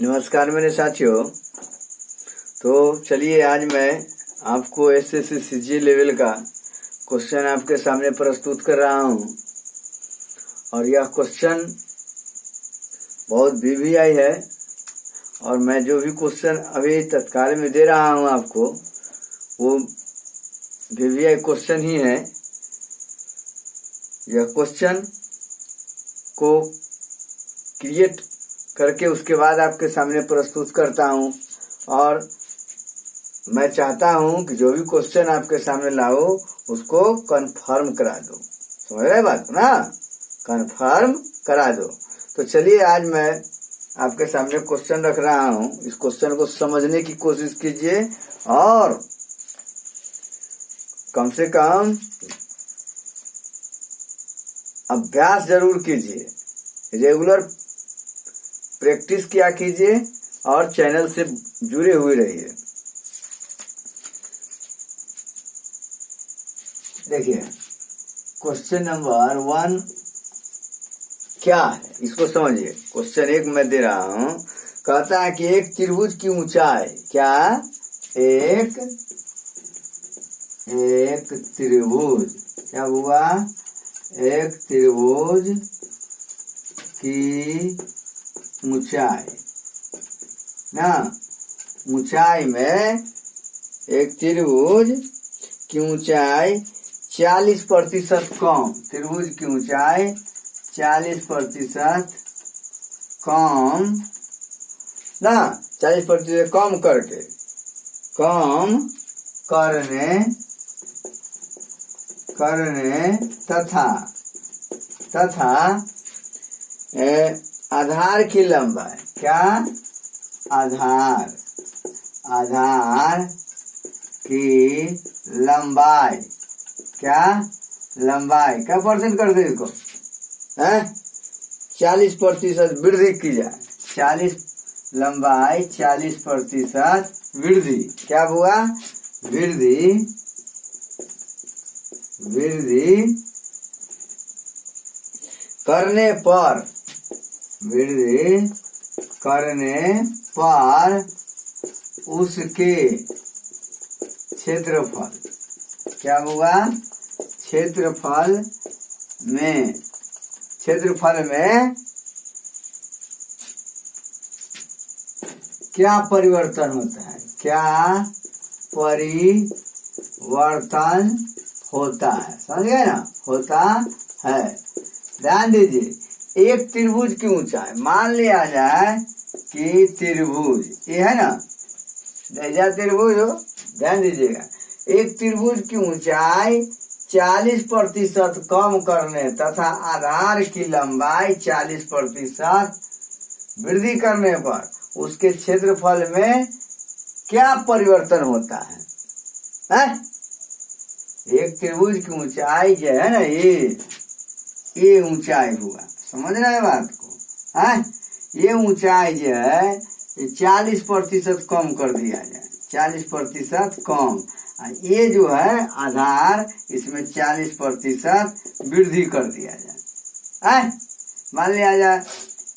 नमस्कार मेरे साथियों। तो चलिए आज मैं आपको एसएससी सीजी लेवल का क्वेश्चन आपके सामने प्रस्तुत कर रहा हूं और यह क्वेश्चन बहुत वीवीआई है और मैं जो भी क्वेश्चन अभी तत्काल में दे रहा हूं आपको वो वीवीआई क्वेश्चन ही है। यह क्वेश्चन को क्रिएट करके उसके बाद आपके सामने प्रस्तुत करता हूं और मैं चाहता हूं कि जो भी क्वेश्चन आपके सामने लाओ उसको कंफर्म करा दो। समझ रहे बात ना? कंफर्म करा दो। तो चलिए आज मैं आपके सामने क्वेश्चन रख रहा हूं। इस क्वेश्चन को समझने की कोशिश कीजिए और कम से कम अभ्यास जरूर कीजिए, रेगुलर प्रैक्टिस किया कीजिए और चैनल से जुड़े हुए रहिए। देखिए क्वेश्चन नंबर 1 क्या है इसको समझिए। क्वेश्चन 1 मैं दे रहा हूं। कहता है कि एक त्रिभुज की ऊंचाई क्या? एक त्रिभुज क्या हुआ? एक त्रिभुज की ऊंचाई ना, ऊंचाई में एक त्रिभुज की ऊंचाई 40% कम, त्रिभुज की ऊंचाई 40% कम ना, 40% कम करके करने तथा आधार की लंबाई क्या? आधार की लंबाई क्या? लंबाई क्या परसेंट कर दे इसको? 40% वृद्धि की जाए। लंबाई 40% वृद्धि क्या हुआ? वृद्धि करने पर उसके क्षेत्रफल क्या हुआ? क्षेत्रफल में क्या परिवर्तन होता है? क्या परिवर्तन होता है? समझ गए ना? होता है। ध्यान दीजिए, एक त्रिभुज की ऊंचाई मान लिया जाए कि त्रिभुज ये है ना, जैसा त्रिभुज हो, ध्यान दीजिएगा, एक त्रिभुज की ऊंचाई 40% कम करने तथा आधार की लंबाई 40% वृद्धि करने पर उसके क्षेत्रफल में क्या परिवर्तन होता है? एक त्रिभुज की ऊंचाई जो है ना, ये ऊंचाई हुआ। समझ रहे हैं बात को? ये ऊंचाई जो है 40% कम कर दिया जाए, 40% कम। ये जो है आधार, इसमें 40% वृद्धि कर दिया जाए। मान लिया जाए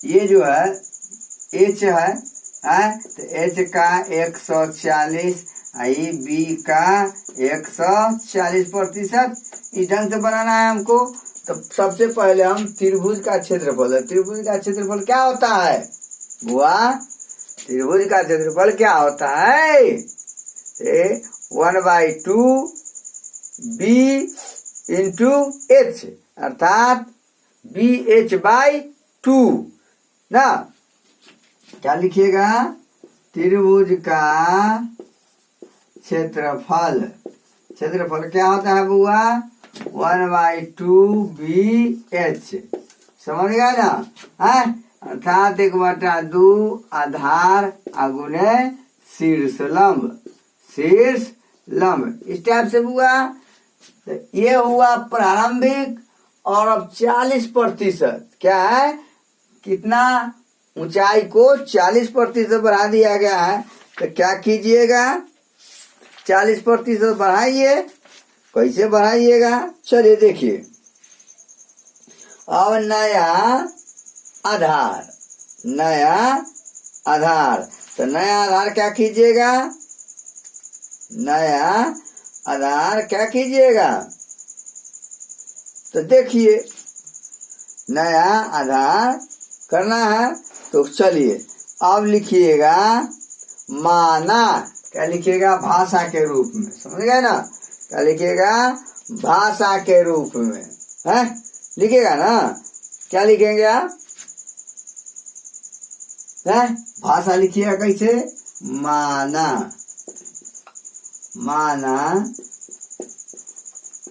ये जो है H है, तो H का 140, बी का 140%। इस ढंग से बनाना है हमको। तो सबसे पहले हम त्रिभुज का क्षेत्रफल, त्रिभुज का क्षेत्रफल क्या होता है बुआ? त्रिभुज का क्षेत्रफल क्या होता है? 1/2 b इंटू h, अर्थात BH/2 ना। क्या लिखिएगा? त्रिभुज का क्षेत्रफल क्या होता है बुआ? 1/2 BH। समझ गया ना? अर्थात 1/2 आधार अगुने शीर्ष लंब। इस टाइप से हुआ। तो ये हुआ प्रारंभिक। और अब 40% क्या है? कितना? ऊंचाई को 40% बढ़ा दिया गया है। तो क्या कीजिएगा? 40% बढ़ाइए। कैसे बढ़ाइएगा? चलिए देखिए। अब नया आधार। तो नया आधार क्या कीजिएगा, नया आधार क्या कीजिएगा, तो देखिए नया आधार करना है। तो चलिए अब लिखिएगा माना, क्या लिखिएगा, भाषा के रूप में, समझ गए ना, क्या लिखिएगा, भाषा के रूप में है, लिखिएगा ना, क्या लिखेंगे आप, है भाषा लिखिएगा कैसे, माना, माना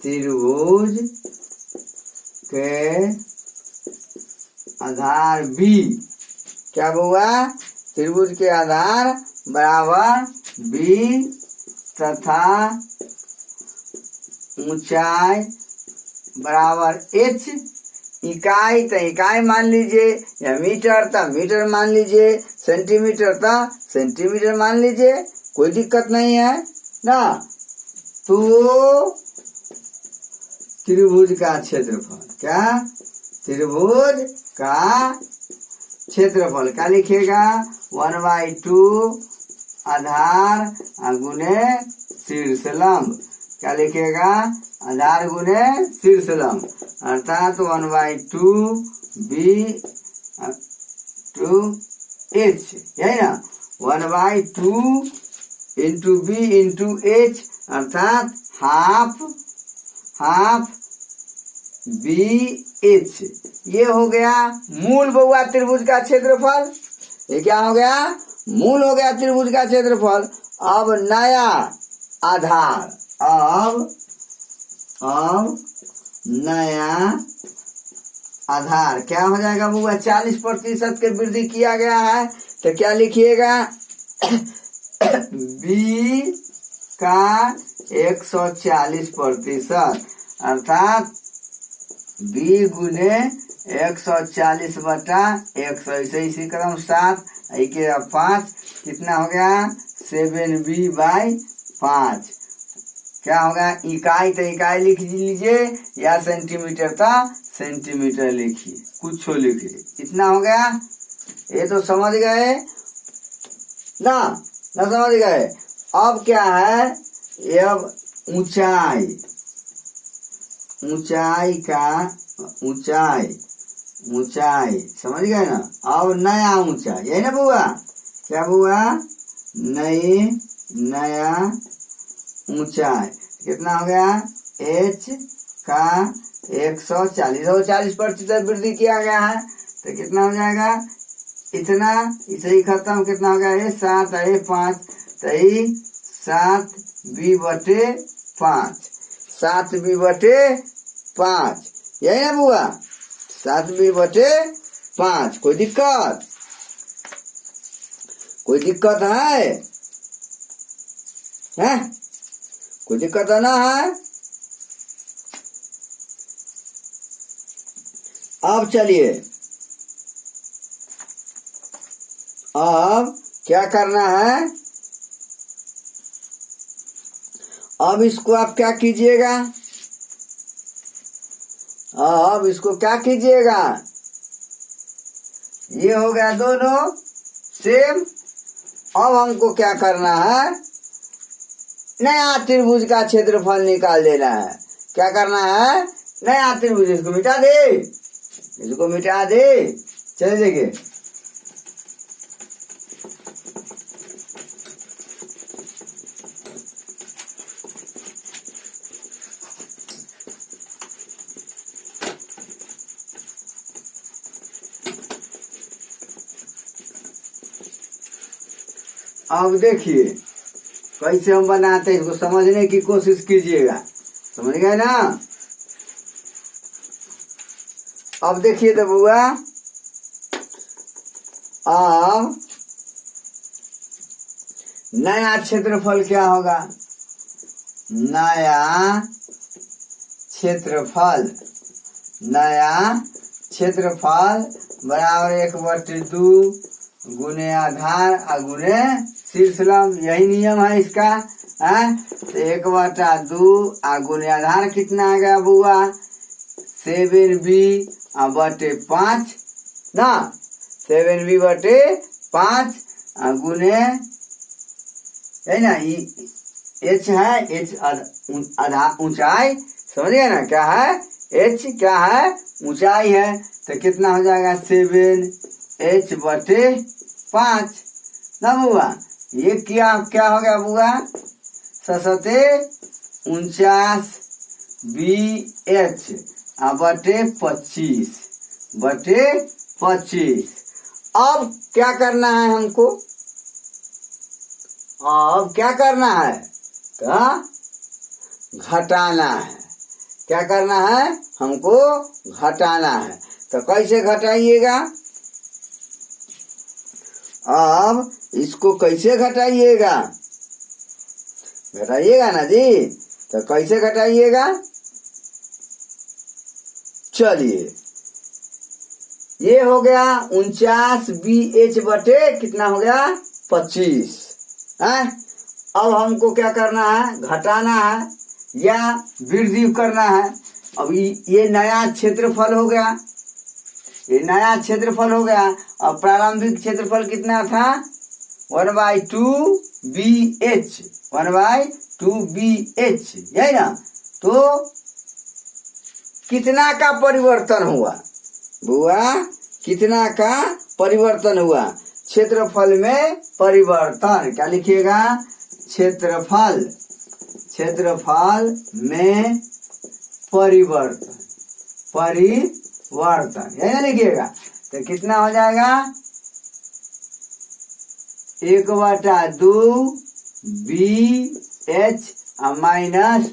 त्रिभुज के आधार बी, क्या हुआ, त्रिभुज के आधार बराबर बी तथा ऊंचाई बराबर एच, इकाई तो इकाई मान लीजिए, या मीटर तो मीटर मान लीजिए, सेंटीमीटर तो सेंटीमीटर मान लीजिए, कोई दिक्कत नहीं है ना। तो त्रिभुज का क्षेत्रफल, क्या, त्रिभुज का क्षेत्रफल क्या लिखेगा, 1/2 आधार गुने शीर्ष लंब, क्या लिखेगा, आधार गुने शीर्ष लंब, अर्थात 1/2 बी टू एच, यही ना, 1/2 इंटू बी इंटू एच, अर्थात हाफ बी एच। ये हो गया मूल बउआ त्रिभुज का क्षेत्रफल, ये क्या हो गया, मूल हो गया त्रिभुज का क्षेत्रफल। अब नया आधार, अब नया आधार क्या हो जाएगा बउआ, 40% के वृद्धि किया गया है, तो क्या लिखिएगा, बी का 140%, अर्थात बी गुने 140/100, इसी क्रम 7 के 5 कितना हो गया, 7b/5, क्या होगा, इकाई तो इकाई लिख लीजिए, या सेंटीमीटर तो सेंटीमीटर लिखिए, कुछ लिखिए, इतना हो गया। ये तो समझ गए ना, ना समझ गए। अब क्या है, ये अब ऊंचाई, ऊंचाई समझ गए ना। अब नया ऊंचाई, यही ना बुआ, क्या बुआ, नया ऊंचाई कितना हो गया, h का 140% वृद्धि किया गया है, तो कितना हो जाएगा, इतना, इसे ही खत्म, कितना हो गया, ये 7 है 5, तो 7b/5, 7b/5, यही ना बुआ, 7b/5। कोई दिक्कत है, कोई दिक्कत ना है। अब चलिए, अब क्या करना है, अब इसको आप क्या कीजिएगा, अब इसको क्या कीजिएगा, ये हो गया दोनों सेम। अब हमको क्या करना है, नया त्रिभुज का क्षेत्रफल निकाल देना है। क्या करना है, नया त्रिभुज, इसको मिटा दे, चले देखिए, अब देखिए कैसे हम बनाते हैं, इसको समझने की कोशिश कीजिएगा, समझ गए ना। अब देखिए तो बुआ, अब नया क्षेत्रफल क्या होगा, नया क्षेत्रफल बराबर 1/2 गुने आधार गुने शीर्ष लंब, यही नियम है इसका, तो 1/2 गुने आधार कितना आ गया बुआ, 7b/5 ना, 7b/5, 5 गुने है ना, एच है, एच आधा ऊंचाई, समझ गए ना क्या है, एच क्या है, ऊंचाई है, तो कितना हो जाएगा 7h/5 ना बुआ। ये क्या क्या हो गया बुआ, 49/25 अब क्या करना है हमको, अब क्या करना है, क्या घटाना है, क्या करना है हमको, घटाना है। तो कैसे घटाइएगा, अब इसको कैसे घटाइएगा, घटाइएगा ना जी, तो कैसे घटाइएगा, चलिए ये हो गया 49/BH कितना हो गया 25 है। अब हमको क्या करना है, घटाना है या वृद्धि करना है। अब ये नया क्षेत्रफल हो गया, ये नया क्षेत्रफल हो गया। अब प्रारंभिक क्षेत्रफल कितना था 1/2BH, 1/2BH है ना। तो कितना का परिवर्तन हुआ बुआ, कितना का परिवर्तन हुआ, क्षेत्रफल में परिवर्तन, क्या लिखिएगा, क्षेत्रफल, क्षेत्रफल में परिवर्तन, परिवर्तन है ना लिखिएगा। तो कितना हो जाएगा 1/2BH माइनस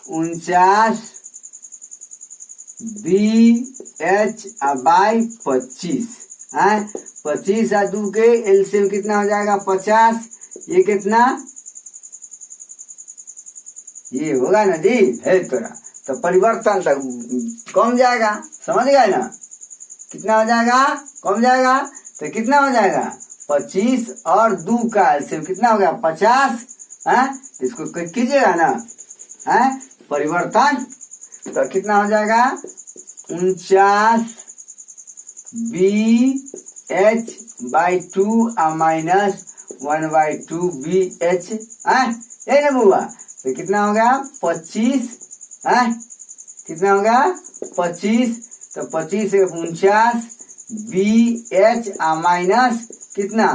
49BH/25 है। 25 और 2 के एलसीएम कितना हो जाएगा 50, ये कितना, ये होगा ना जी, है तोरा। तो परिवर्तन तक कम जाएगा, समझ गए ना, कितना हो जाएगा, कम जाएगा। तो कितना हो जाएगा 25 और 2 का एलसीएम कितना हो गया 50 है। इसको कीजिएगा ना है परिवर्तन, तो कितना हो जाएगा 49BH/2 माइनस 1/2BH है, यही ना बुआ। तो कितना हो गया 25 है, कितना हो गया 25। तो 25 से 49BH माइनस कितना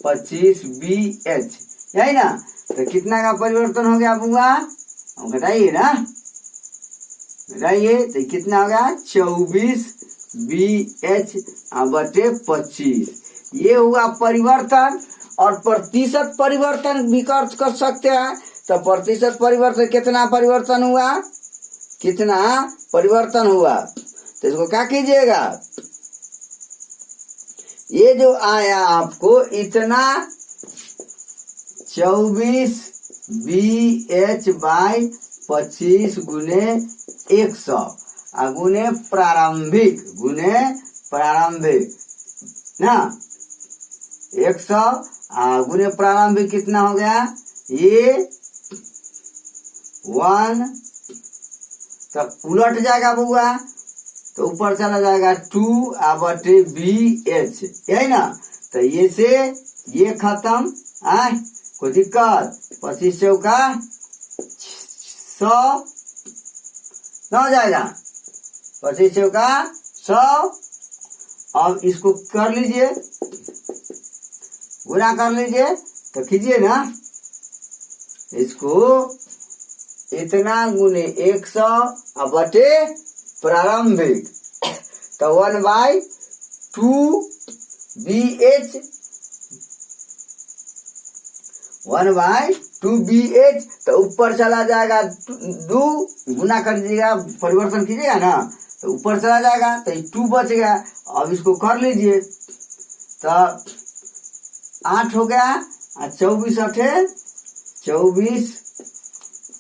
25BH, यही ना। तो कितना का परिवर्तन हो गया बुआ, घटाइए ना, घटाइए। तो कितना हो गया 24BH/25, ये हुआ परिवर्तन। और प्रतिशत परिवर्तन भी कर सकते हैं। तो प्रतिशत परिवर्तन कितना परिवर्तन हुआ, कितना परिवर्तन हुआ, तो इसको क्या कीजिएगा, ये जो आया आपको इतना 24BH/25 गुने 100 गुने प्रारंभिक, गुने प्रारंभिक ना 100 गुने प्रारंभिक कितना हो गया ये 1। तो उलट जाएगा बुआ, तो ऊपर चला जाएगा 2/BH, यही ना। तो ये से ये खत्म, कोई दिक्कत, 25 चौका 100 न हो जाएगा, 25 चौका 100। अब इसको कर लीजिए, गुना कर लीजिए, तो कीजिए ना, इसको इतना गुने 100 बटे प्रारंभिक, तो 1/2BH, 1/2BH। तो ऊपर चला जाएगा 2, गुना कर दीजिएगा, परिवर्तन कीजिएगा ना, तो ऊपर चला जाएगा, तो 2 बच गया। अब इसको कर लीजिए, तो 8 हो गया, 24 अठे 24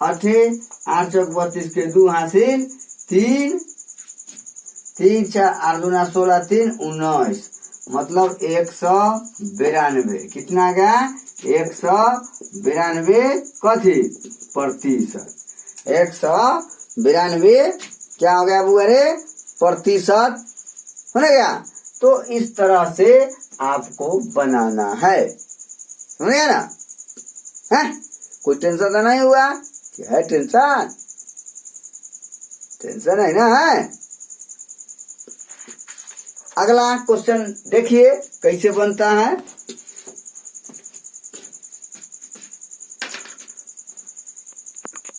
अठे 8 चौक 32 के 2 हासिल 3 3 4 8 दूना 16 3 19, मतलब 192। कितना गया 192 कथी प्रतिशत, 192 क्या हो गया बुआ रे, प्रतिशत हो गया। तो इस तरह से आपको बनाना है। समझ गया ना? है कोई टेंशन तो नहीं हुआ कि है टेंशन? टेंशन है ना? है। अगला क्वेश्चन देखिए कैसे बनता है।